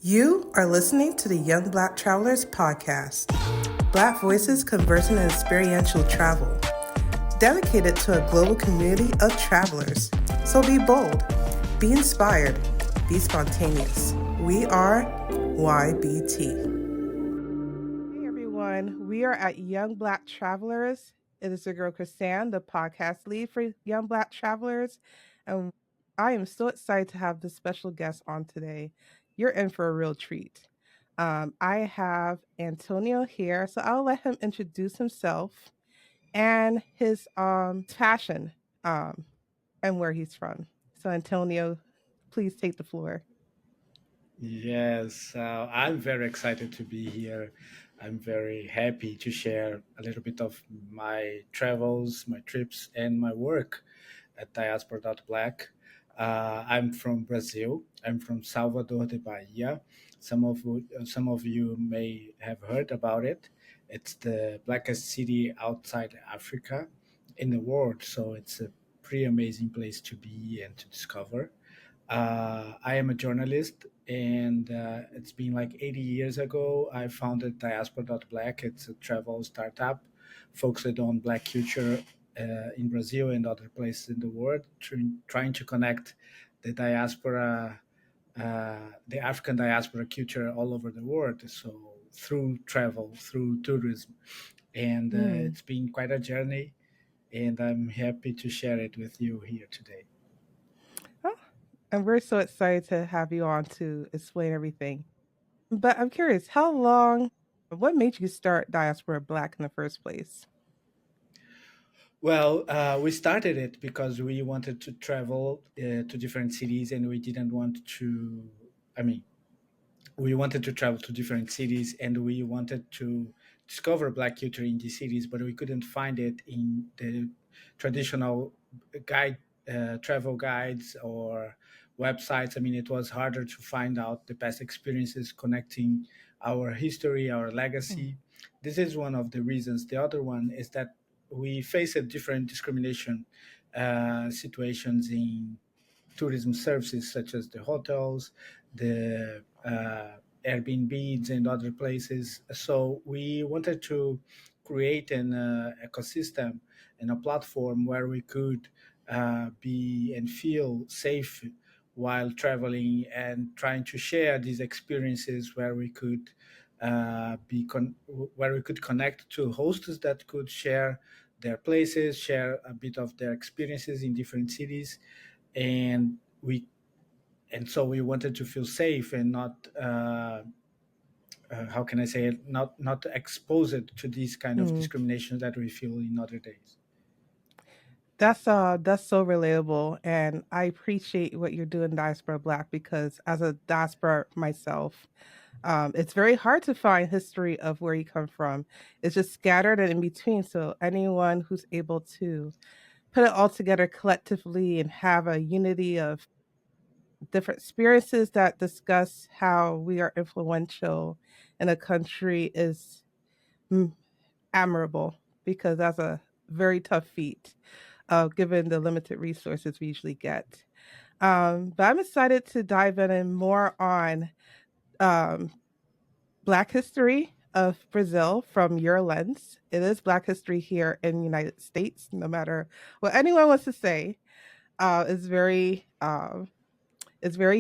You are listening to the Young Black Travelers podcast. Black voices conversing in experiential travel, dedicated to a global community of travelers. So be bold, be inspired, be spontaneous. We are YBT. Hey everyone, we are at Young Black Travelers. It is your girl Krisan, the podcast lead for Young Black Travelers, and I am so excited to have this special guest on today. You're in for a real treat. I have Antonio here, so I'll let him introduce himself and his passion um, and where he's from. So, Antonio, please take the floor. Yes, I'm very excited to be here. I'm very happy to share a little bit of my travels, my trips, and my work at Diaspora.Black. I'm from Brazil. I'm from Salvador de Bahia. Some of you may have heard about it. It's the blackest city outside Africa in the world, so it's a pretty amazing place to be and to discover. I am a journalist, and it's been like 80 years ago. I founded Diaspora.Black. It's a travel startup focused on Black culture in Brazil and other places in the world, trying to connect the diaspora, the African diaspora culture all over the world. So through travel, through tourism, and Mm. it's been quite a journey. And I'm happy to share it with you here today. Oh, and we're so excited to have you on to explain everything. But I'm curious, what made you start Diaspora Black in the first place? Well, we started it because we wanted to travel to different cities, and we didn't want to. I mean, we wanted to travel to different cities, and we wanted to discover Black culture in these cities, but we couldn't find it in the traditional guide, travel guides or websites. I mean, it was harder to find out the best experiences connecting our history, our Mm. legacy. This is one of the reasons. The other one is that we face a different discrimination situations in tourism services such as the hotels, the Airbnbs, and other places. So we wanted to create an ecosystem and a platform where we could be and feel safe while traveling and trying to share these experiences where we could where we could connect to hosts that could share their places, share a bit of their experiences in different cities, and we and so we wanted to feel safe and not how can I say it, not exposed to these kind of Mm. discriminations that we feel in other days. That's so relatable, and I appreciate what you're doing, Diaspora Black, because as a diaspora myself, it's very hard to find history of where you come from. It's just scattered and in between. So anyone who's able to put it all together collectively and have a unity of different experiences that discuss how we are influential in a country is mm, admirable, because that's a very tough feat, given the limited resources we usually get. But I'm excited to dive in and more on um, Black history of Brazil from your lens. It is Black history here in the United States, no matter what anyone wants to say. It's very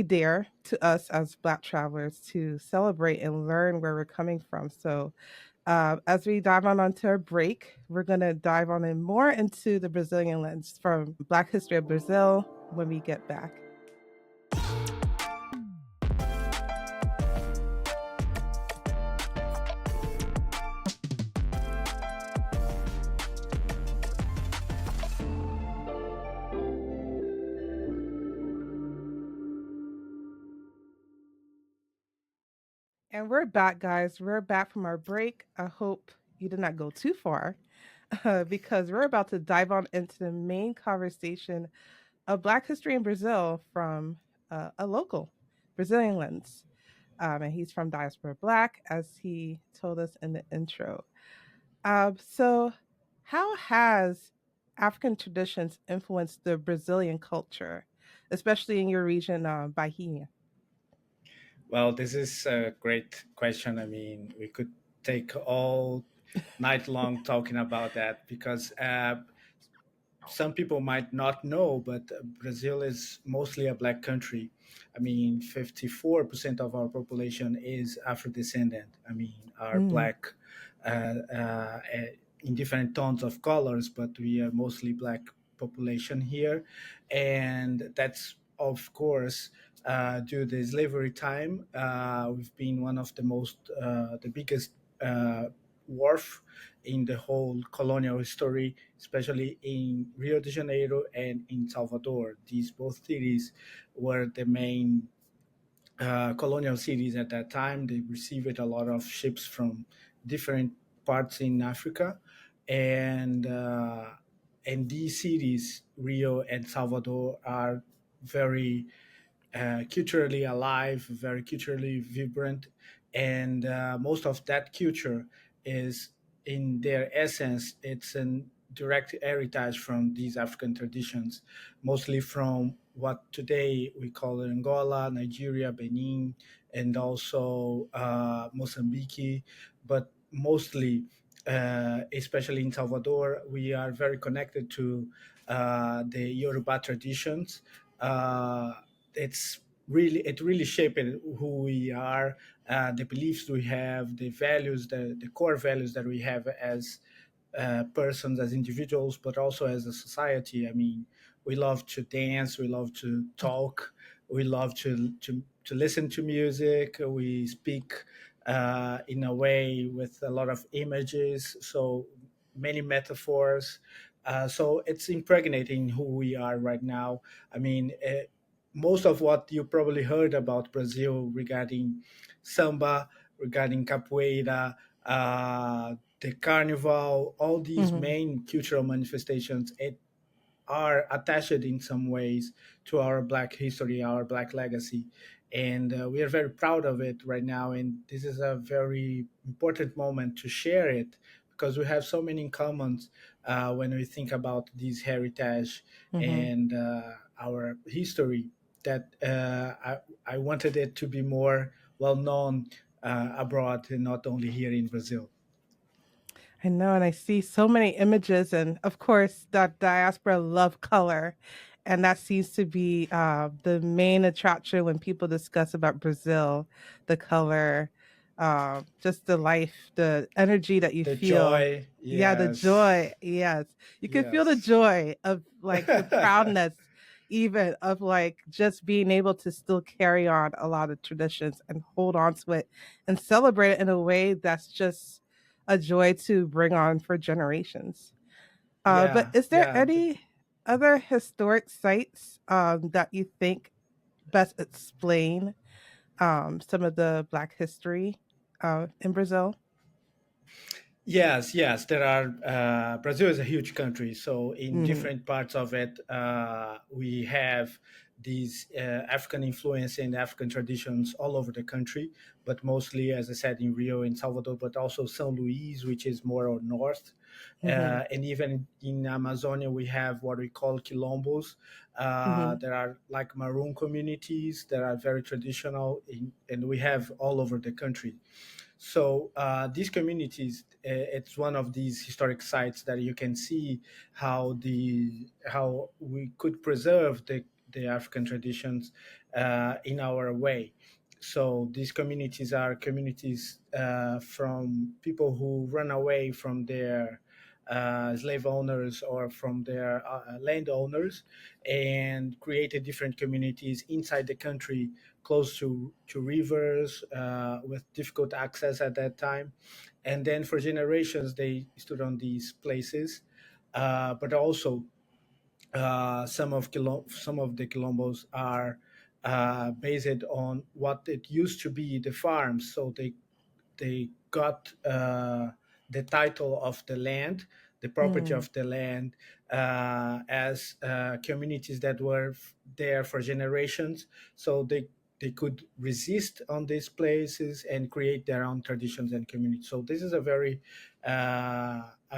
dear to us as Black travelers to celebrate and learn where we're coming from. So, as we dive on onto our break, we're going to dive on in more into the Brazilian lens from Black history of Brazil when we get back. And we're back, guys. We're back from our break. I hope you did not go too far, because we're about to dive on into the main conversation of Black history in Brazil from a local Brazilian lens. And he's from Diaspora Black, as he told us in the intro. So, how has African traditions influenced the Brazilian culture, especially in your region, Bahia? Well, this is a great question. I mean, we could take all night long talking about that because some people might not know, but Brazil is mostly a black country. I mean, 54% of our population is Afro-descendant. I mean, are Mm, black in different tones of colors, but we are mostly black population here. And that's, of course, due to the slavery time, we've been one of the biggest wharf in the whole colonial history, especially in Rio de Janeiro and in Salvador. These both cities were the main colonial cities at that time. They received a lot of ships from different parts in Africa, and uh, and these cities, Rio and Salvador, are very culturally alive, very culturally vibrant, and most of that culture is, in their essence, it's a direct heritage from these African traditions, mostly from what today we call Angola, Nigeria, Benin, and also Mozambique, but mostly. Especially in Salvador, we are very connected to the Yoruba traditions. Uh, it really shaped who we are, the beliefs we have, the values, the core values that we have as persons, as individuals, but also as a society. I mean, we love to dance, we love to talk, we love to listen to music. We speak in a way with a lot of images, so many metaphors. So it's impregnating who we are right now. I mean, most of what you probably heard about Brazil regarding samba, regarding capoeira, the carnival, all these mhm. main cultural manifestations, are attached in some ways to our black history, our black legacy. And we are very proud of it right now. And this is a very important moment to share it because we have so many in common when we think about this heritage Mhm. and our history that I wanted it to be more well known abroad and not only here in Brazil. I know, and I see so many images, and of course, that diaspora love color, and that seems to be the main attraction when people discuss about Brazil, the color, just the life, the energy that you The feel. joy, Yeah, the joy. yes, Yes, you can feel the yes. joy of like the proudness, even of like just being able to still carry on a lot of traditions and hold on to it and celebrate it in a way that's just a joy to bring on for generations. But Yeah, is there yeah. any other historic sites that you think best explain some of the Black history in Brazil? Yes, yes, there are. Brazil is a huge country, so in Hmm. different parts of it, we have these African influence and African traditions all over the country, but mostly, as I said, in Rio, in Salvador, but also São Luís, which is more on north. Hmm. And even in Amazonia, we have what we call Quilombos. Hmm. There are like Maroon communities that are very traditional, and we have all over the country. So these communities, it's one of these historic sites that you can see how we could preserve the African traditions in our way. So these communities are communities from people who run away from their slave owners or from their landowners and created different communities inside the country close to rivers with difficult access at that time. And then for generations, they stood on these places. But also, some of the Quilombos are based on what it used to be the farms. So they got the title of the land, the property Mm, of the land, as communities that were there for generations. So they could resist on these places and create their own traditions and communities. So this is a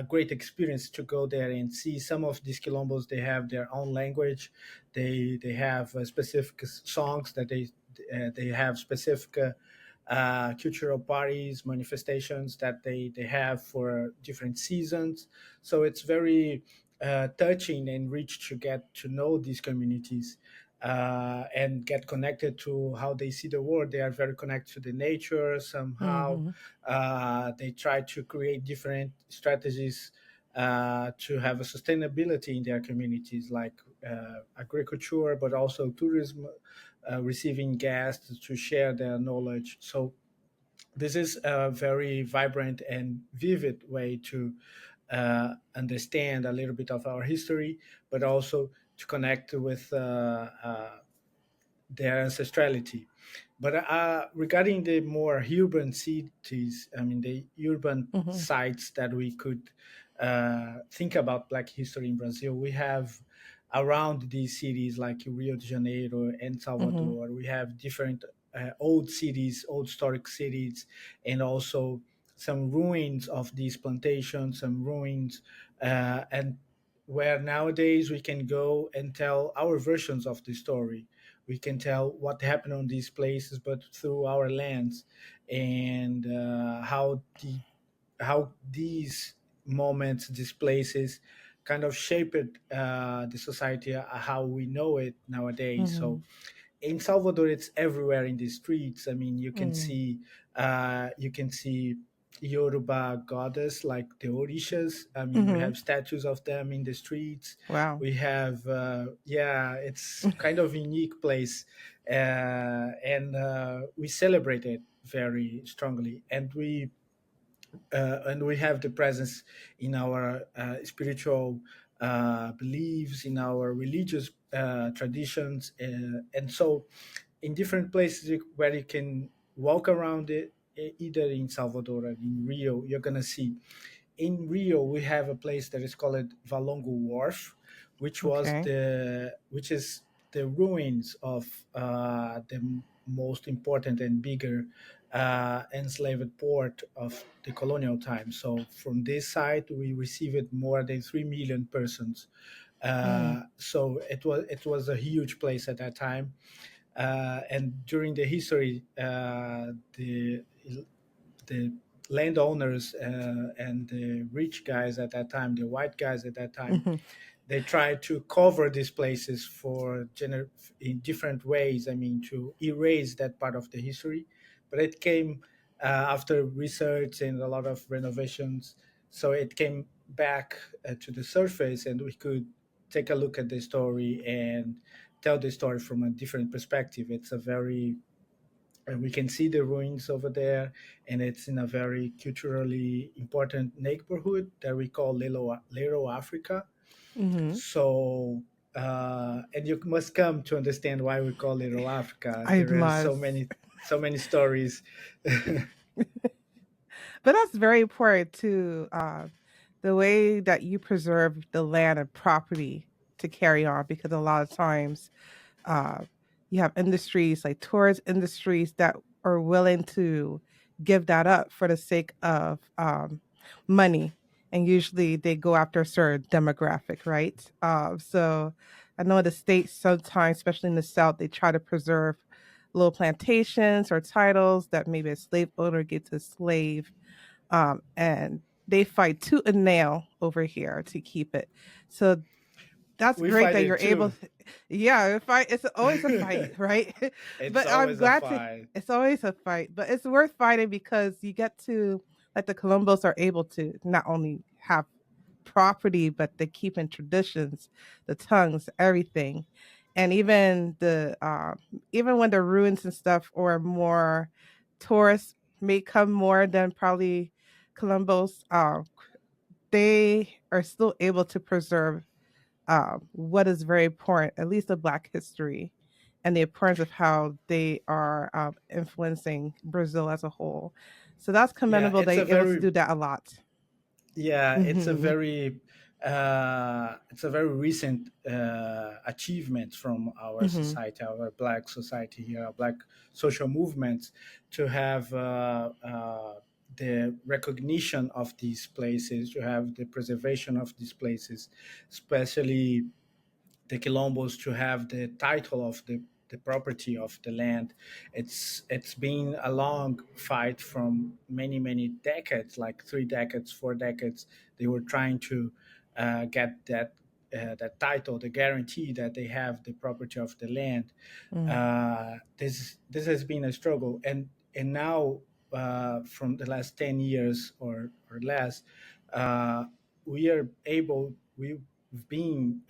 great experience to go there and see some of these quilombos. They have their own language. They have specific songs that they have specific cultural parties, manifestations that they have for different seasons. So it's very touching and rich to get to know these communities and get connected to how they see the world. They are very connected to the nature somehow. Mm-hmm. They try to create different strategies to have a sustainability in their communities, like agriculture, but also tourism, receiving guests to share their knowledge. So this is a very vibrant and vivid way to understand a little bit of our history, but also to connect with their ancestrality. But regarding the more urban cities, I mean, the urban Mm-hmm. sites that we could think about Black history in Brazil, we have around these cities like Rio de Janeiro and Mm-hmm. Salvador, we have different old cities, old historic cities, and also some ruins of these plantations, some ruins, and where nowadays we can go and tell our versions of the story. We can tell what happened on these places, but through our lens, and how these moments, these places, kind of shaped the society how we know it nowadays. Mm-hmm. So in Salvador, it's everywhere in the streets. I mean, you can see Yoruba goddess like the Orishas. I mean, we Mm-hmm. have statues of them in the streets. Wow. We have, yeah, it's kind of unique place, and we celebrate it very strongly, and we have the presence in our spiritual beliefs, in our religious traditions, and so in different places where you can walk around it, either in Salvador or in Rio, you're gonna see. In Rio, we have a place that is called Valongo Wharf, Okay. which is the ruins of the most important and bigger enslaved port of the colonial time. So from this site, we received more than 3 million persons. Mm. So it was a huge place at that time, and during the history, the landowners and the rich guys at that time, the white guys at that time, Mm-hmm. they tried to cover these places in different ways. I mean, to erase that part of the history, but it came after research and a lot of renovations. So it came back to the surface, and we could take a look at the story and tell the story from a different perspective. It's a very we can see the ruins over there, and it's in a very culturally important neighborhood that we call Little Africa. Mm-hmm. So, and you must come to understand why we call Little Africa. I There are must. so many stories. But that's very important too. The way that you preserve the land and property to carry on, because a lot of times uh, you have industries like tourist industries that are willing to give that up for the sake of money. And usually they go after a certain demographic, right? So I know the states sometimes, especially in the South, they try to preserve little plantations or titles that maybe a slave owner gets a slave, and they fight tooth and nail over here to keep it. So that's We great fight that you're it able too. to, yeah, fight. It's always a fight, right? It's But I'm always a glad to, fight. it's always a fight, but it's worth fighting because you get to, like the Colombos are able to not only have property, but they keep in traditions, the tongues, everything. And even when the ruins and stuff or more tourists may come more than probably Colombos, they are still able to preserve what is very important, at least of Black history, and the importance of how they are influencing Brazil as a whole. So that's Yeah, commendable. They're able to do that a lot. Hmm. it's a very recent achievement from our Hmm. society, our Black society here, our Black social movements, to have the recognition of these places, to have the preservation of these places, especially the Quilombos, to have the title of the the property of the land. It's been a long fight from many decades, like 3 decades, 4 decades. They were trying to get that title, the guarantee that they have the property of the land. Mm, This has been a struggle, and now from the last 10 years or less, uh, we are able. Been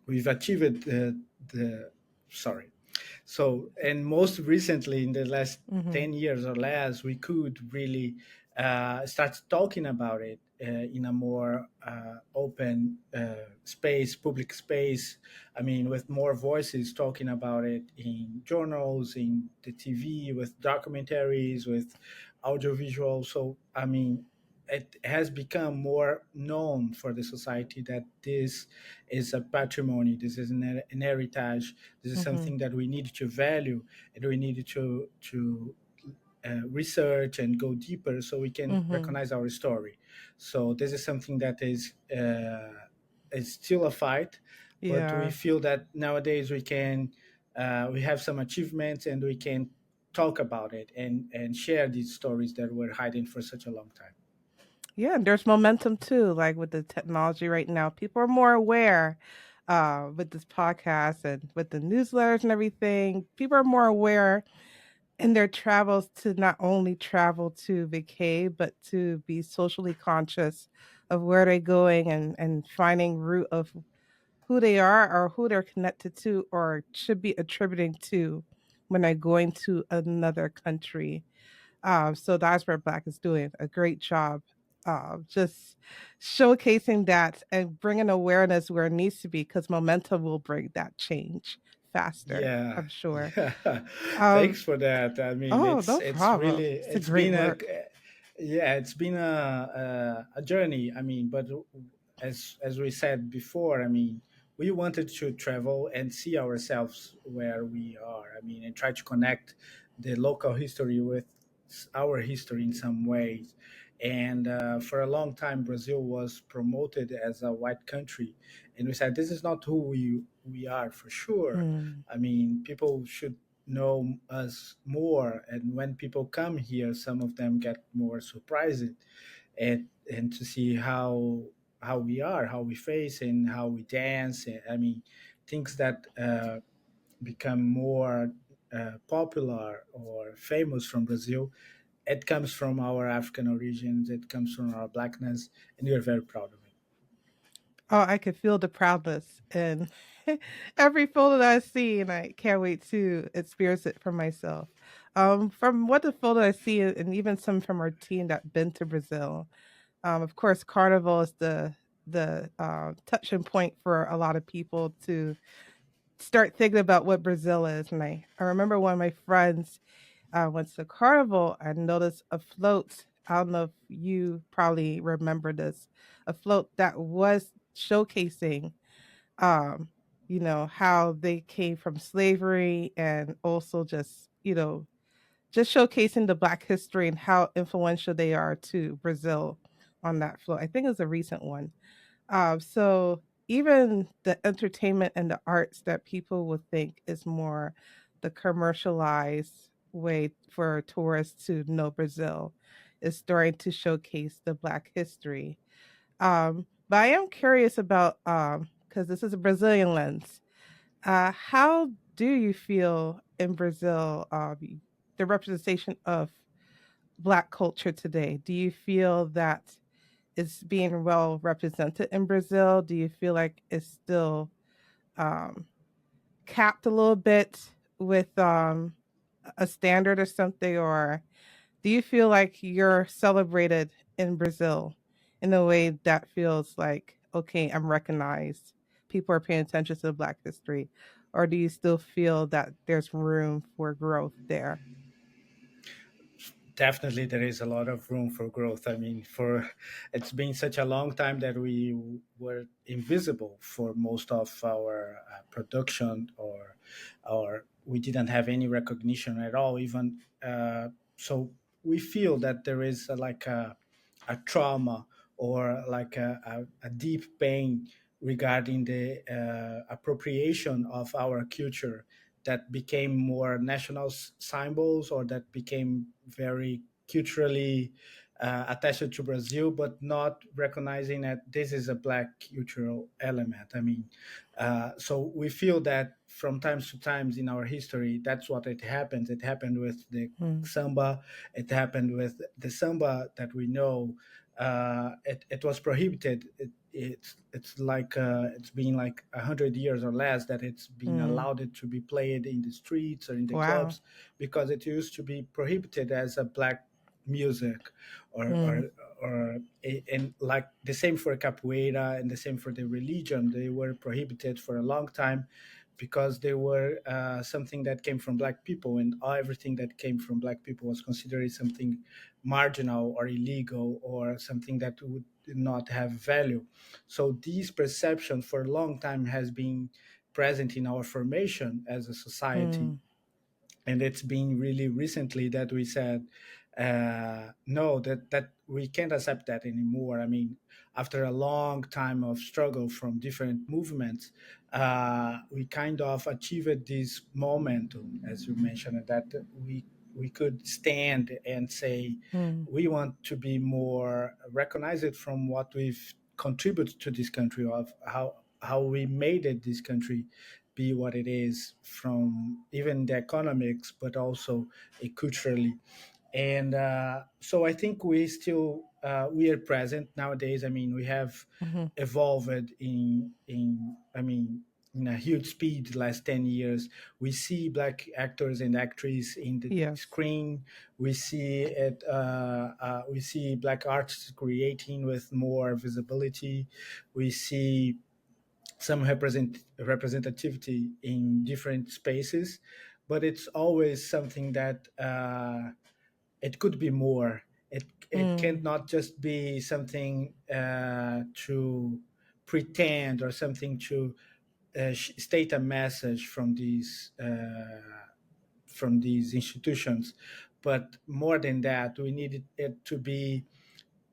we've achieved the sorry so, and most recently, in the last mm-hmm, 10 years or less, we could really start talking about it in a more open space, public space. I mean, with more voices talking about it in journals, in the TV, with documentaries, with audiovisual. So, I mean, it has become more known for the society that this is a patrimony, this is an heritage, this is mm-hmm, something that we need to value, and we need to research and go deeper so we can mm-hmm. recognize our story. So this is something that is still a fight, but we Yeah. feel that nowadays we have some achievements and we can talk about it and share these stories that were hiding for such a long time. Yeah, and there's momentum too. Like with the technology right now, people are more aware with this podcast and with the newsletters and everything. People are more aware in their travels to not only travel to vacay, but to be socially conscious of where they're going and finding root of who they are or who they're connected to or should be attributing to when they're going to another country. So Diaspora Black is doing a great job just showcasing that and bringing awareness where it needs to be because momentum will bring that change faster, Yeah, I'm sure. yeah. Um, Thanks for that. I mean, oh, no it's problem. really It's a it's great been a work. yeah, it's been a journey. I mean, but as we said before, I mean, we wanted to travel and see ourselves where we are. I mean, and try to connect the local history with our history in some ways. And for a long time, Brazil was promoted as a white country, and we said this is not who we are for sure. Mm. I mean, people should know us more, and when people come here, some of them get more surprised and to see how we are, how we face, and how we dance. I mean, things that become more popular or famous from Brazil. It comes from our African origins. It comes from our blackness, and we are very proud of it. Oh, I can feel the proudness in every photo that I see, and I can't wait to experience it for myself. From what the photo I see, and even some from our team that been to Brazil, of course, Carnival is the touching point for a lot of people to start thinking about what Brazil is. And I remember one of my friends went to Carnival and noticed a float. I don't know if you probably remember this, a float that was showcasing, um, how they came from slavery and also just showcasing the Black history and how influential they are to Brazil on that float. I think it was a recent one. So even the entertainment and the arts that people would think is more the commercialized way for tourists to know Brazil is starting to showcase the Black history. But I am curious about because this is a Brazilian lens. How do you feel in Brazil the representation of Black culture today? Do you feel that it's being well represented in Brazil? Do you feel like it's still um, capped a little bit with a standard or something? Or do you feel like you're celebrated in Brazil in a way that feels like, okay, I'm recognized? People are paying attention to Black history. Or do you still feel that there's room for growth there? Definitely, there is a lot of room for growth. I mean, for it's been such a long time that we were invisible for most of our production, or we didn't have any recognition at all. Even so, we feel that there is like a trauma or like a deep pain regarding the appropriation of our culture that became more national symbols, or that became very culturally attached to Brazil, but not recognizing that this is a Black cultural element. I mean, so we feel that from times to times in our history, that's what it happens. It happened with the Mm, samba. It happened with the samba that we know. It was prohibited. It's like it's been like 100 years or less that it's been mm. allowed it to be played in the streets or in the Wow. clubs, because it used to be prohibited as a Black music, or Mm, and like the same for capoeira and the same for the religion. They were prohibited for a long time because they were something that came from Black people, and everything that came from Black people was considered something marginal or illegal, or something that would not have value. So this perception for a long time has been present in our formation as a society, mm, and it's been really recently that we said no, that we can't accept that anymore. I mean, after a long time of struggle from different movements, we kind of achieved this momentum, as you mentioned, that we could stand and say mm, we want to be more recognized from what we've contributed to this country, of how we made it this country be what it is, from even the economics, but also culturally. And so I think we still we are present nowadays. I mean, we have mhm. evolved in I mean, in a huge speed the last 10 years. We see Black actors and actresses in the Yes. screen. We see it we see Black artists creating with more visibility. We see some representativity in different spaces, but it's always something that it could be more. It can't Mm, not just be something to pretend, or something to state a message from these institutions, but more than that, we need it to be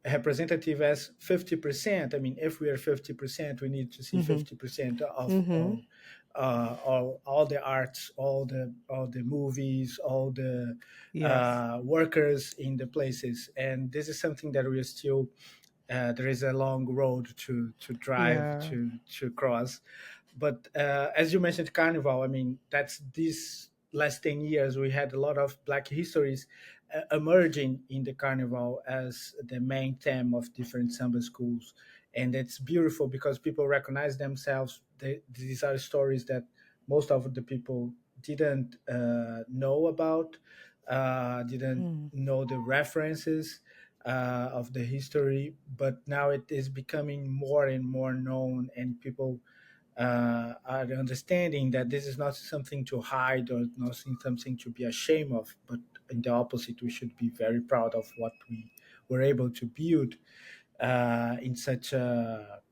representative as 50%. I mean, if we are 50%, we need to see mhm, 50% of mhm. all the arts, all the movies, all the Yes. workers in the places. And this is something that we are still there is a long road to drive Yeah. to cross. But as you mentioned, Carnival. I mean, that's these last 10 years we had a lot of Black histories emerging in the Carnival as the main theme of different samba schools, and it's beautiful because people recognize themselves. These are stories that most of the people didn't know about, didn't Mm, know the references of the history, but now it is becoming more and more known, and people are understanding that this is not something to hide, or not something to be ashamed of, but in the opposite, we should be very proud of what we were able to build in such a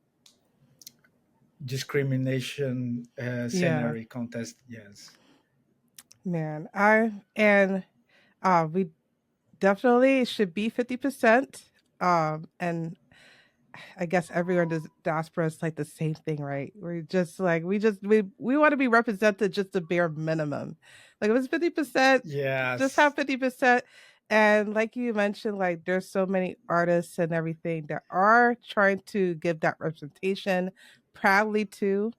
discrimination yeah, scenario contest. Yes. man. We definitely should be 50%. And I guess everyone in diaspora is like the same thing, right? We're just like we want to be represented just the bare minimum. Like if it's 50%, just have Yes. 50%. And like you mentioned, like there's so many artists and everything that are trying to give that representation proudly too.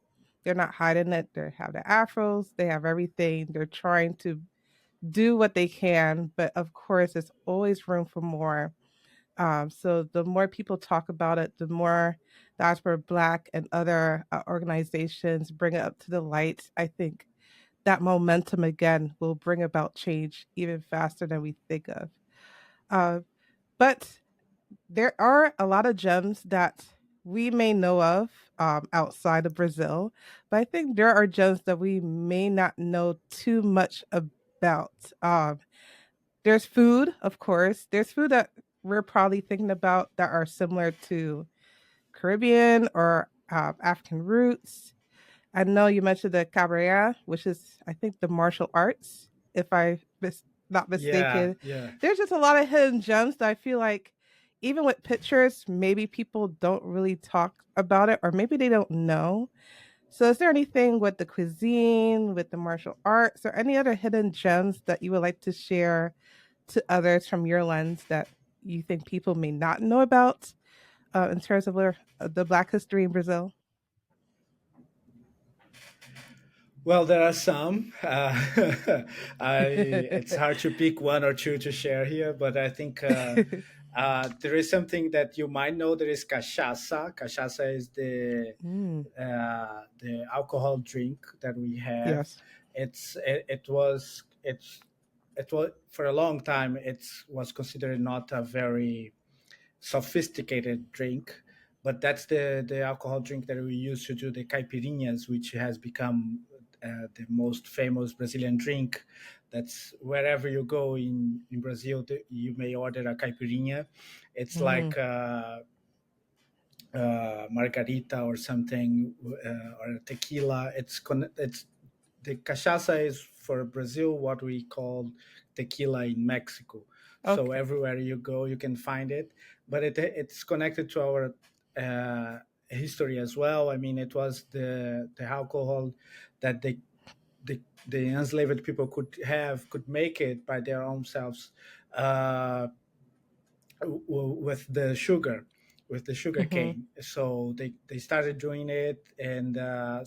They're not hiding it. They have the afros, they have everything. They're trying to do what they can, but of course, there's always room for more. So the more people talk about it, the more Diaspora Black and other organizations bring it up to the light. I think that momentum again will bring about change even faster than we think of. Uh, but there are a lot of gems that we may know of outside of Brazil, but I think there are gems that we may not know too much about. There's food, of course. There's food that we're probably thinking about that are similar to Caribbean or African roots. I know you mentioned the capoeira, which is, I think, the martial arts, if not Yeah. mistaken. Yeah. There's just a lot of hidden gems that I feel like even with pictures, maybe people don't really talk about it, or maybe they don't know. So, is there anything with the cuisine, with the martial arts, or any other hidden gems that you would like to share to others from your lens that you think people may not know about in terms of the Black history in Brazil? Well, there are some. It's hard to pick one or two to share here, but I think there is something that you might know. There is cachaça. Cachaça is Mm, the alcohol drink that we have. yes. It was for a long time. It was considered not a very sophisticated drink, but that's the alcohol drink that we use to do the caipirinhas, which has become the most famous Brazilian drink. That's wherever you go in Brazil, you may order a caipirinha. It's Mm, like margarita or something, or tequila. It's the cachaça is for Brazil what we call tequila in Mexico. So okay. everywhere you go, you can find it. But it's connected to our history as well. I mean, it was the alcohol that the enslaved people could make it by their own selves. With the sugar Hmm. cane. So they started doing it, and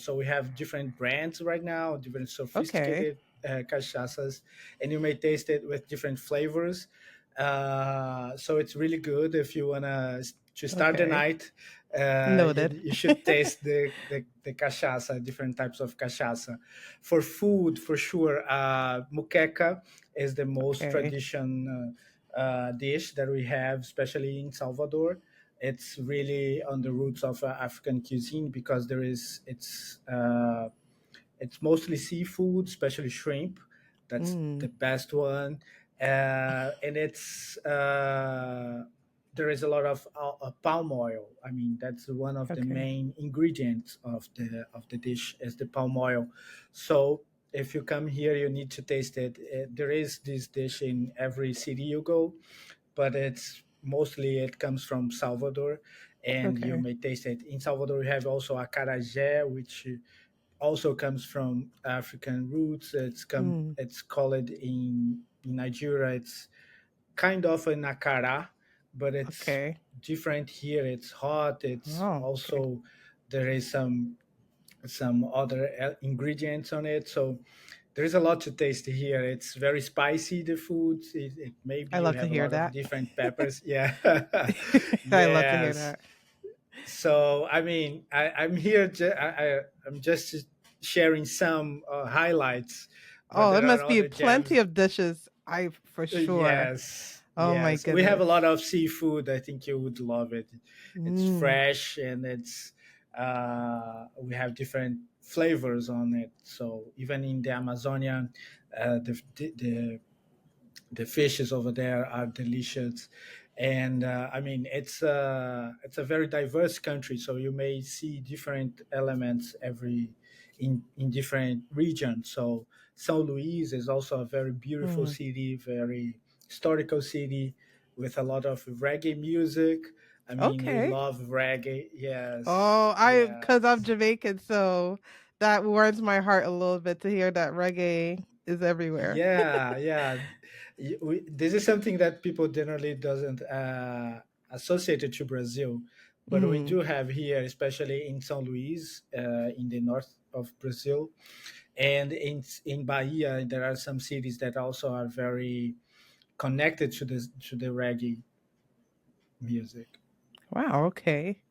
so we have different brands right now, different Okay. sophisticated cachaças, and you may taste it with different flavors. So it's really good if you wanna to start the Okay. night. Noted. You should taste the cachaça, different types of cachaça. For food, for sure, muqueca is the most Okay. tradition dish that we have, especially in Salvador. It's really on the roots of African cuisine because it's mostly seafood, especially shrimp. That's Mm, the best one, and it's there is a lot of palm oil. I mean, that's one of the okay. main ingredients of the dish is the palm oil. So if you come here, you need to taste it. There is this dish in every city you go, but it comes from Salvador, and you Okay. may taste it. In Salvador, we have also acarajé, which also comes from African roots. Mm, It's called in Nigeria. It's kind of an akara, but it's okay. different here. It's hot. It's Oh, okay. also there is some other ingredients on it. So there is a lot to taste here. It's very spicy. The food. Maybe I you love to have a hear lot of that. different peppers. Yeah. I love to hear Yes. that. So I mean, I'm here. I'm just sharing some highlights, but Oh, there there are must be other plenty gems. of dishes. I for sure. Yes, Oh my yes. We have a goodness. lot of seafood. I think you would love it. It's Mm, fresh and we have different flavors on it. So even in the Amazonia, the fishes over there are delicious, and I mean it's a very diverse country, so you may see different elements every in different regions. So São Luís is also a very beautiful mm. city, very historical city with a lot of reggae music. I mean, we Okay. love reggae. Yes, Oh, because I'm yes. Jamaican, so that warms my heart a little bit to hear that reggae is everywhere. Yeah, yeah. This is something that people generally doesn't associate it to Brazil, but we Mm. do have here, especially in São Luís, in the north of Brazil, and in Bahia. There are some cities that also are very connected to the reggae music. Wow, okay.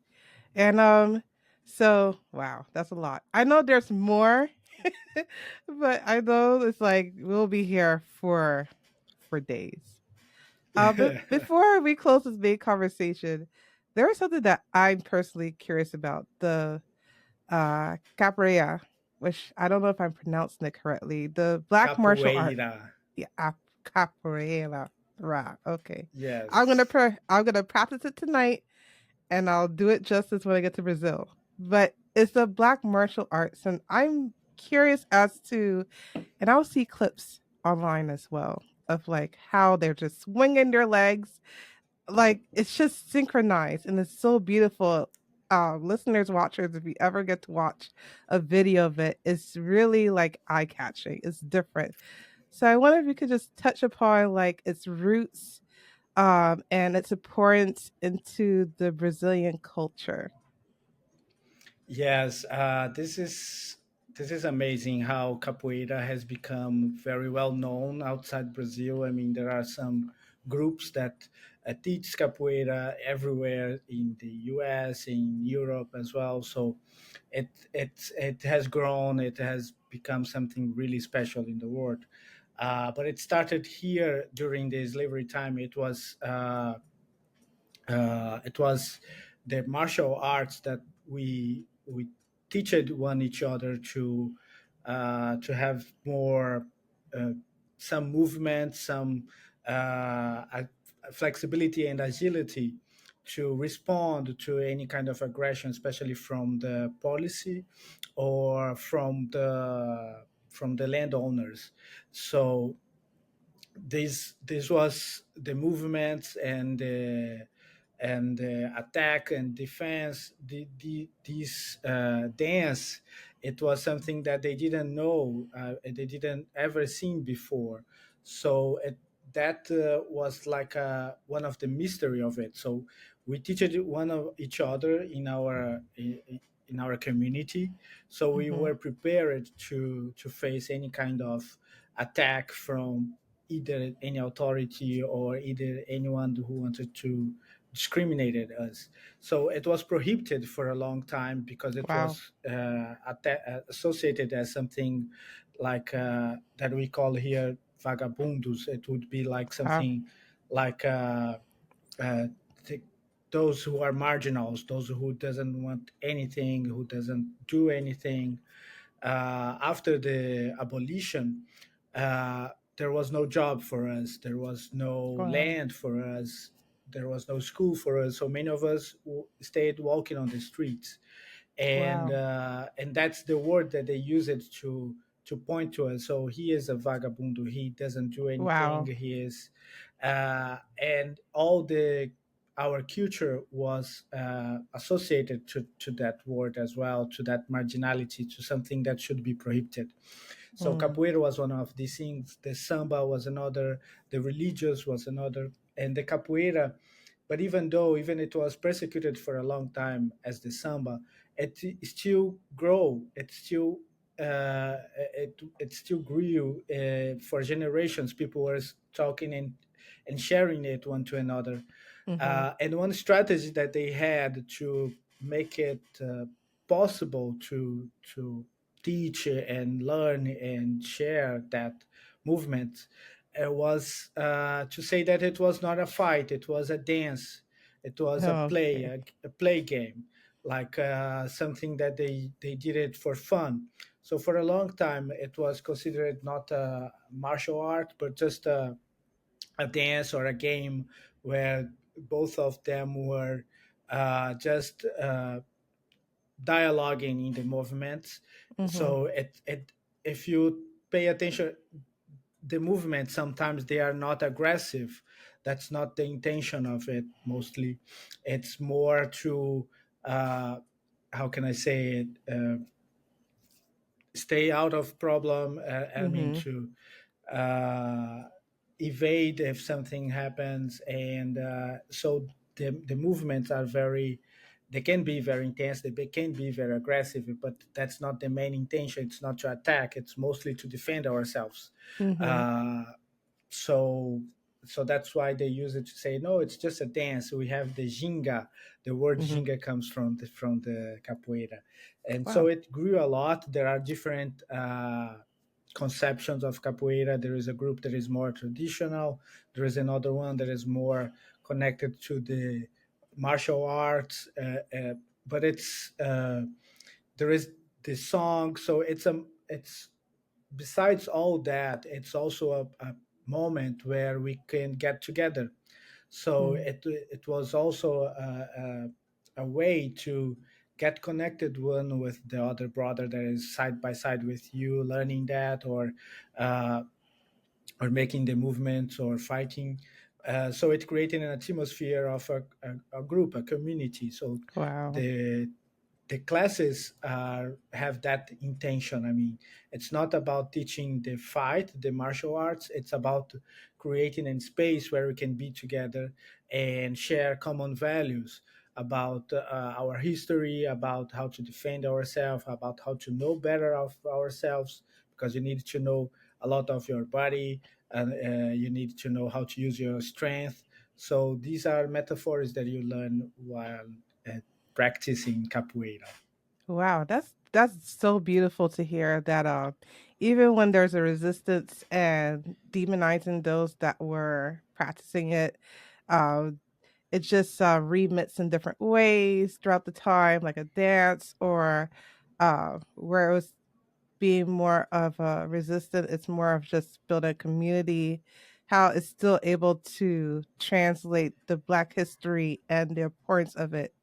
And so wow, that's a lot. I know there's more, but I know it's like we'll be here for days. But before we close this big conversation, there is something that I'm personally curious about. The capoeira, which I don't know if I'm pronouncing it correctly. The black martial art. Capoeira. Yeah, capoeira. Right. Okay. Yes. I'm gonna practice it tonight, and I'll do it justice when I get to Brazil. But it's the black martial arts, and I'm curious as to, and I'll see clips online as well of like how they're just swinging their legs. like it's just synchronized and it's so beautiful. Listeners, watchers, if you ever get to watch a video of it, it's really like eye catching. It's different. So I wonder if you could just touch upon like its roots, and its importance into the Brazilian culture. Yes, this is amazing how capoeira has become very well known outside Brazil. I mean, there are some groups that teach capoeira everywhere in the U.S., in Europe as well. So it has grown. It has become something really special in the world. But it started here during the slavery time. It was the martial arts that we teached one each other to have more uh, some movement, some flexibility and agility to respond to any kind of aggression, especially from the policy or from the landowners. So this was the movements and attack and defense. This dance, it was something that they didn't know, they didn't ever seen before. So that was like one of the mystery of it. So we teach it one of each other in our community, so we Mm-hmm. were prepared to face any kind of attack from either any authority or either anyone who wanted to discriminate us. So it was prohibited for a long time because it Wow. was associated as something like that we call here vagabundos. It would be like Wow. something like uh, th- those who are marginals, those who doesn't want anything, who doesn't do anything. After the abolition, there was no job for us, there was no Wow. land for us, there was no school for us. So many of us stayed walking on the streets, Wow. and that's the word that they use it to point to us. So he is a vagabundo. He doesn't do anything. Wow. He is, and all the our culture was associated to that word as well, to that marginality, to something that should be prohibited. So Mm. capoeira was one of these things. The samba was another. The religious was another, and the capoeira. But even it was persecuted for a long time as the samba, it still grow. It still grew for generations. People were talking and sharing it one to another. Mm-hmm. And one strategy that they had to make it possible to teach and learn and share that movement was to say that it was not a fight, it was a dance, it was a play, Okay. a play game, like something that they did it for fun. So for a long time it was considered not a martial art but just a dance or a game where both of them were just dialoguing in the movements. Mm-hmm. So if you pay attention, the movements sometimes they are not aggressive. That's not the intention of it. Mostly, it's more to uh, how can I say it? Stay out of problem. I mean Mm-hmm. to uh, evade if something happens, and so the movements are very, they can be very intense, they can be very aggressive, but that's not the main intention. It's not to attack, it's mostly to defend ourselves. Mm-hmm. uh, so that's why they use it to say no, it's just a dance. We have the ginga. The word Mm-hmm. ginga comes from the capoeira, and so Wow. it grew a lot. There are different conceptions of capoeira. There is a group that is more traditional, there is another one that is more connected to the martial arts, but it's there is the song. So it's besides all that, it's also a moment where we can get together. So Mm. it was also a way to get connected one with the other brother that is side by side with you, learning that uh, or making the movements or fighting. So it created an atmosphere of a group, a community. So Wow. the the classes have that intention. I mean, it's not about teaching the fight, the martial arts. It's about creating a space where we can be together and share common values about our history, about how to defend ourselves, about how to know better of ourselves, because you need to know a lot of your body, and you need to know how to use your strength. So these are metaphors that you learn while uh, practicing capoeira. Wow, that's so beautiful to hear that even when there's a resistance and demonizing those that were practicing it, uh it just remits in different ways throughout the time, like a dance or where it was being more of a resistant, it's more of just building a community, how it's still able to translate the Black history and the importance of it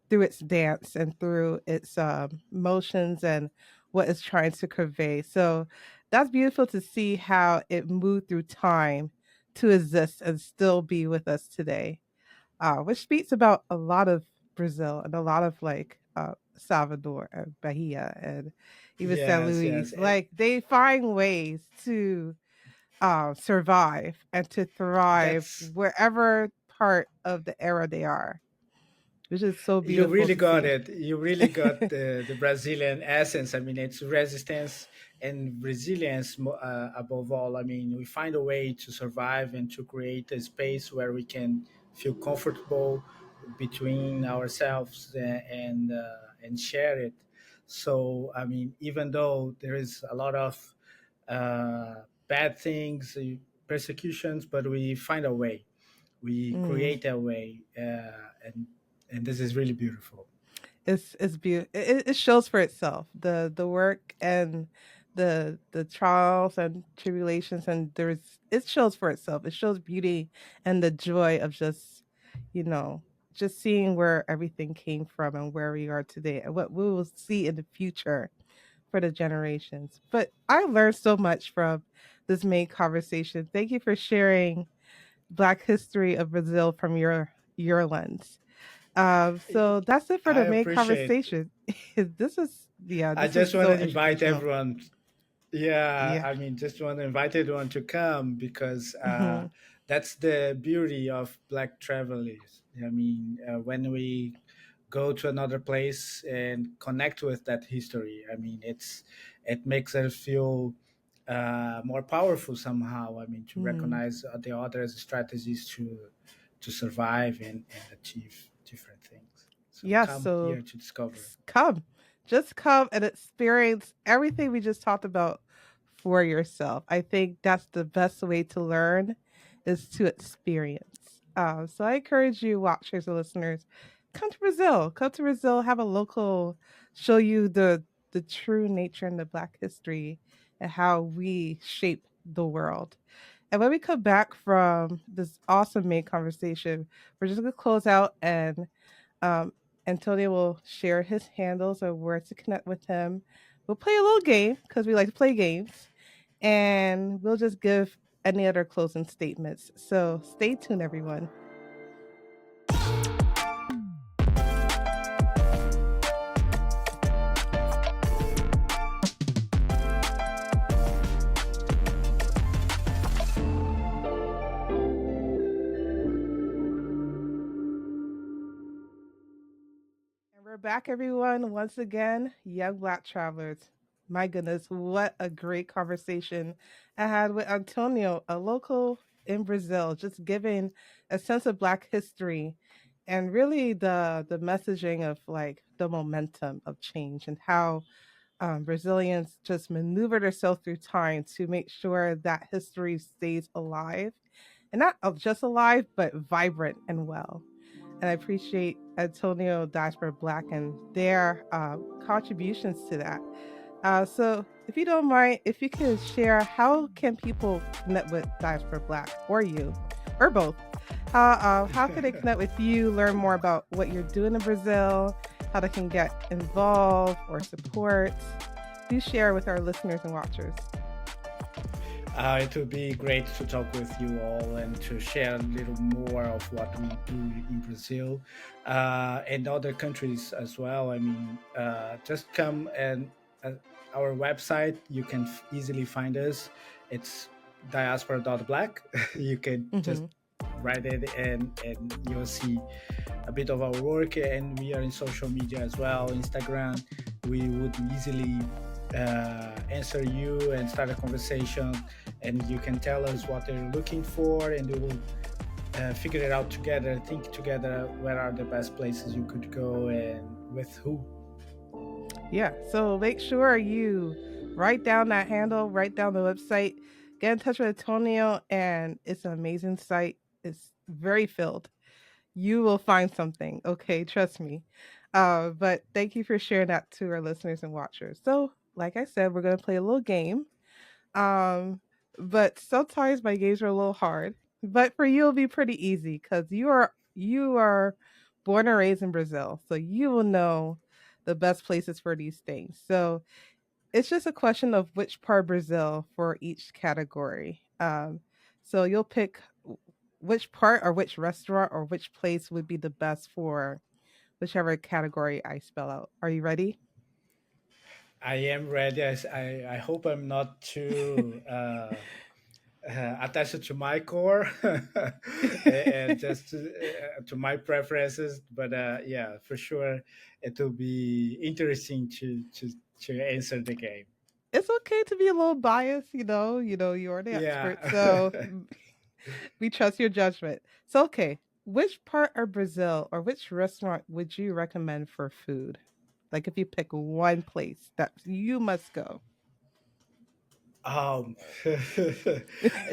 through its dance and through its motions and what it's trying to convey. So that's beautiful to see how it moved through time to exist and still be with us today, which speaks about a lot of Brazil and a lot of like Salvador and Bahia and even San Yes, Luis. yes. Like they find ways to survive and to thrive That's wherever part of the era they are, which is so You beautiful really to got see. it. You really got the Brazilian essence. I mean, it's resistance and resilience above all. I mean, we find a way to survive and to create a space where we can feel comfortable between ourselves and share it. So, I mean, even though there is a lot of bad things, persecutions, but we find a way. We Mm. create a way, and this is really beautiful. It's beautiful. It shows for itself the work and the trials and tribulations, and there's it shows for itself. It shows beauty and the joy of just you know just seeing where everything came from and where we are today and what we will see in the future for the generations. But I learned so much from this main conversation. Thank you for sharing Black history of Brazil from your lens. So that's it for I the main appreciate. conversation. This is yeah, I this is just want so to invite educational. everyone. Yeah, Yeah. I mean, just want to invite everyone to come because Hmm. that's the beauty of Black travelers. I mean, when we go to another place and connect with that history, I mean, it makes us feel more powerful somehow. I mean, to Mm. recognize the other's strategies to survive and achieve different things. So Yes, come so here to discover. come. Just come and experience everything we just talked about for yourself. I think that's the best way to learn is to experience. So I encourage you, watchers and listeners, come to Brazil. Come to Brazil, have a local show you the true nature and the Black history and how we shape the world. And when we come back from this awesome main conversation, we're just gonna close out and um, Antonio will share his handles or where to connect with him. We'll play a little game because we like to play games, and we'll just give any other closing statements. So stay tuned, everyone. And we're back, everyone, once again, Young Black Travelers. My goodness, what a great conversation I had with Antonio, a local in Brazil, just giving a sense of Black history and really the messaging of like the momentum of change and how Brazilians just maneuver themselves through time to make sure that history stays alive and not just alive, but vibrant and well. And I appreciate Antonio Diaspora Black and their contributions to that. So, if you don't mind, if you could share, how can people connect with Diaspora Black or you, or both? How can they connect with you, learn more about what you're doing in Brazil, how they can get involved or support? Do share with our listeners and watchers. It would be great to talk with you all and to share a little more of what we do in Brazil and other countries as well. I mean, just come and our website, you can easily find us. It's diaspora.black. You can just Hmm. write it and you'll see a bit of our work. And we are in social media as well, Instagram. We would easily answer you and start a conversation, and you can tell us what they're looking for, and we will figure it out together, think together where are the best places you could go and with who. Yeah. So make sure you write down that handle, write down the website, get in touch with Antonio, and it's an amazing site. It's very filled. You will find something. Okay, trust me. But thank you for sharing that to our listeners and watchers. So, like I said, we're gonna play a little game. Um, but sometimes my games are a little hard. But for you, it'll be pretty easy because you are born and raised in Brazil, so you will know the best places for these things. So it's just a question of which part of Brazil for each category. So you'll pick which part or which restaurant or which place would be the best for whichever category I spell out. Are you ready? I am ready. I hope I'm not too attached to my core and just to my preferences. But yeah, for sure, it will be interesting to answer the game. It's okay to be a little biased, you're the expert. So Yeah. we trust your judgment. So okay, which part of Brazil or which restaurant would you recommend for food? Like if you pick one place that you must go. um,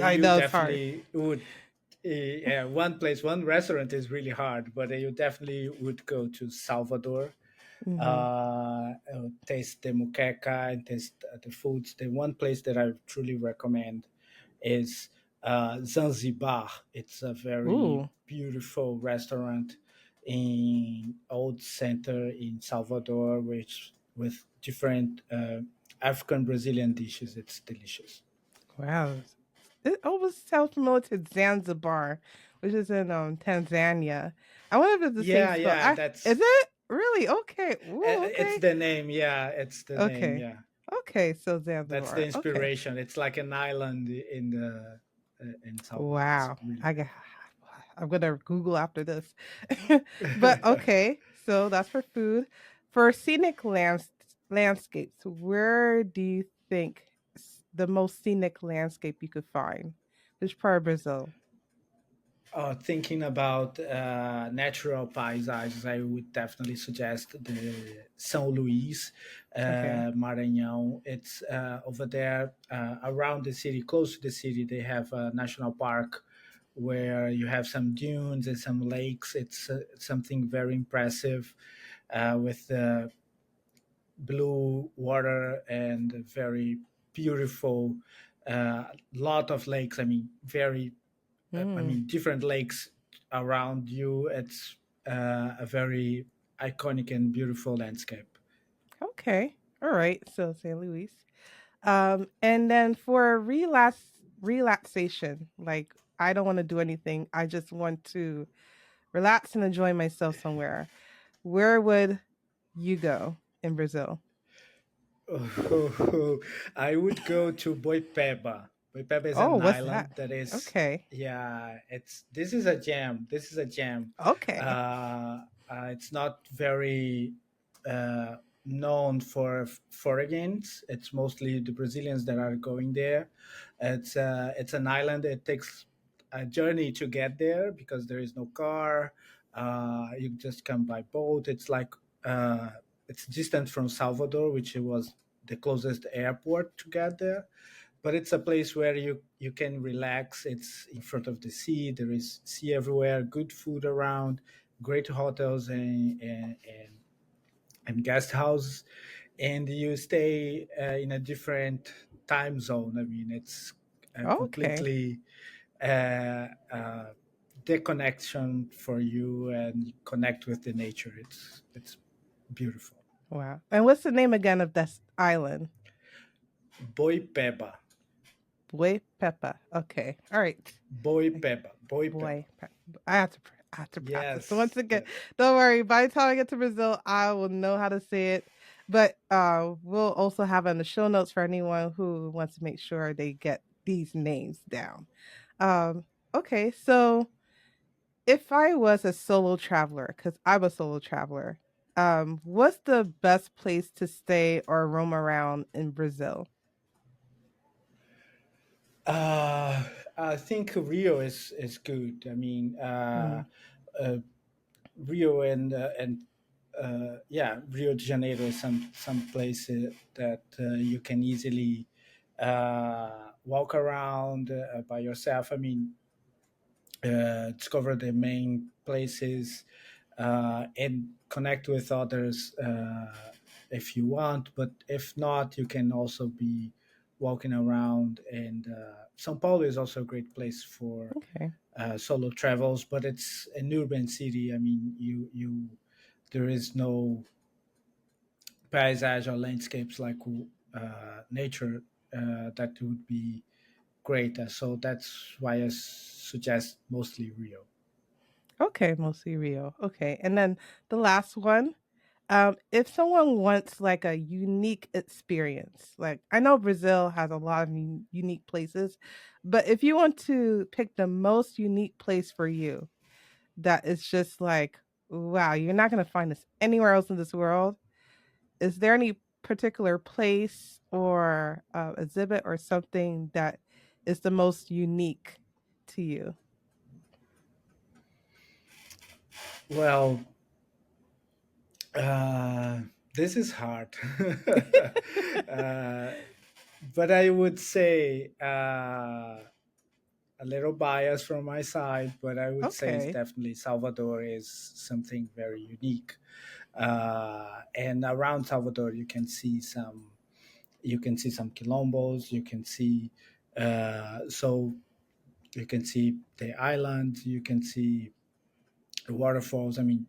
I you know it's hard. definitely would. Yeah, one place, one restaurant is really hard, but you definitely would go to Salvador, Hmm. taste the muqueca and taste the foods. The one place that I truly recommend is Zanzibar. It's a very Ooh, beautiful restaurant in Old Center in Salvador, which with different African Brazilian dishes. It's delicious. wow. It almost sounds familiar to Zanzibar, which is in Tanzania. I wonder if it's the same Yeah, spell. yeah, Is that's it really okay? Ooh, it's okay, the name. Yeah, it's the name. okay, Yeah, okay. So that's the Zanzibar. Okay. inspiration. It's like an island in Salvador. It's Wow. really I got. I'm gonna Google after this. But good. okay, so that's for food. For scenic landscapes, where do you think the most scenic landscape you could find? Which part of Brazil? Thinking about natural paisages, I would definitely suggest the São Luís, Okay. Maranhão. It's over there around the city, close to the city. They have a national park where you have some dunes and some lakes. It's something very impressive with blue water and very beautiful lot of lakes. I mean, Mm, different lakes around you. It's a very iconic and beautiful landscape. okay. All right. So St. Louis. And then for relaxation, like I don't want to do anything. I just want to relax and enjoy myself somewhere. Where would you go in Brazil? Oh, I would go to Boipeba. Boipeba is Oh, an what's island that? that is, Okay. yeah, it's this is a gem. This is a gem. Okay. It's not very uh, known for foreigners. It's mostly the Brazilians that are going there. It's an island. It takes a journey to get there because there is no car. You just come by boat. Uh, it's distant from Salvador, which was the closest airport to get there. But it's a place where you can relax. It's in front of the sea. There is sea everywhere. Good food around. Great hotels and guest houses, and you stay in a different time zone. I mean, it's Okay. completely uh, uh, deconnection for you and connect with the nature. It's beautiful. Wow. And what's the name again of this island? Boipeba. Boy Peppa. Okay. All right. Boy Peppa. Boy Peppa. Boy Peppa. I have to practice. So once Yes, again, yes. don't worry. By the time I get to Brazil, I will know how to say it. But we'll also have on the show notes for anyone who wants to make sure they get these names down. Um, okay, so if I was a solo traveler, because I'm a solo traveler, what's the best place to stay or roam around in Brazil? Uh, I think Rio is good. I mean, Mm, uh, Rio and yeah, Rio de Janeiro is some place that you can easily walk around by yourself. I mean, discover the main places and connect with others if you want. But if not, you can also be walking around. And São Paulo is also a great place for okay. solo travels, but it's an urban city. I mean, you there is no paysage or landscapes like nature that would be great. So that's why I suggest mostly Rio. Okay, mostly Rio. Okay. And then the last one, if someone wants like a unique experience, like I know Brazil has a lot of unique places, but if you want to pick the most unique place for you, that is just like, wow, you're not going to find this anywhere else in this world. Is there any particular place or exhibit or something that is the most unique to you? Well, uh, this is hard, uh, but I would say a little bias from my side, but I would say it's Okay. definitely Salvador is something very unique. And around Salvador, you can see some quilombos. So you can see the island. You can see the waterfalls. I mean,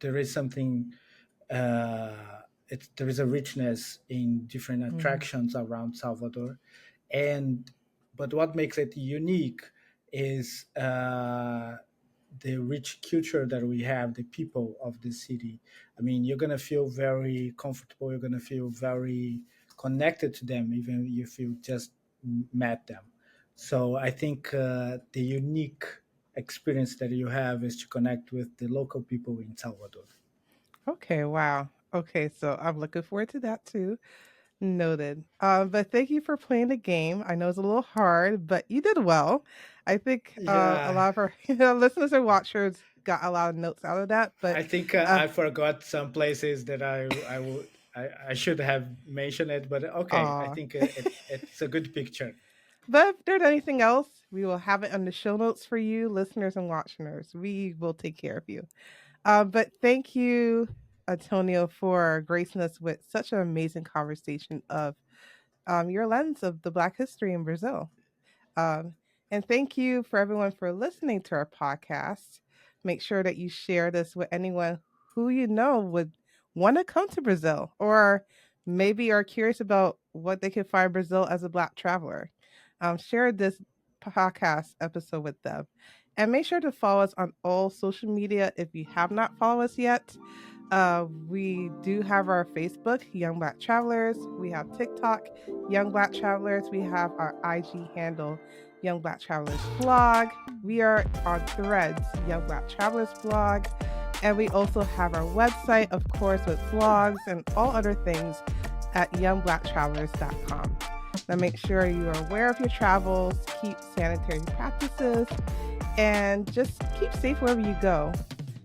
there is something there is a richness in different Mm, attractions around Salvador, and but what makes it unique is the rich culture that we have, the people of the city. I mean, you're gonna feel very comfortable. You're gonna feel very connected to them, even if you just met them. So I think the unique experience that you have is to connect with the local people in Salvador. okay, wow. Okay, so I'm looking forward to that too. Noted. But thank you for playing the game. I know it's a little hard, but you did well. I think a Yeah, lot of our listeners and watchers got a lot of notes out of that. But I think uh, I forgot some places that I should have mentioned it, but okay, I aw. think it's a good picture. But if there's anything else, we will have it on the show notes for you, listeners and watchers. We will take care of you. But thank you, Antonio, for gracing us with such an amazing conversation of your lens of the Black history in Brazil. Um, and thank you for everyone for listening to our podcast. Make sure that you share this with anyone who you know would want to come to Brazil or maybe are curious about what they can find Brazil as a Black traveler. Share this podcast episode with them. And make sure to follow us on all social media if you have not followed us yet. We do have our Facebook, Young Black Travelers. We have TikTok, Young Black Travelers. We have our IG handle, Young Black Travelers Blog. We are on Threads, Young Black Travelers Blog. And we also have our website, of course, with vlogs and all other things at youngblacktravelers.com. Now, make sure you are aware of your travels, keep sanitary practices, and just keep safe wherever you go.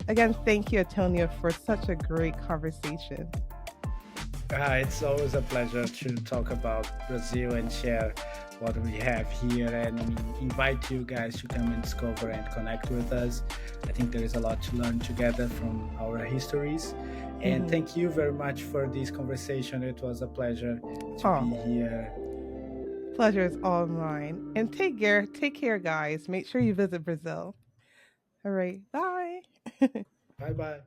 Again, thank you, Antonio, for such a great conversation. It's always a pleasure to talk about Brazil and share what we have here, and I mean, invite you guys to come and discover and connect with us. I think there is a lot to learn together from our histories. And Mm-hmm. thank you very much for this conversation. It was a pleasure to Oh, be here. pleasure is all mine. And take care, guys. Make sure you visit Brazil. All right, bye. Bye bye.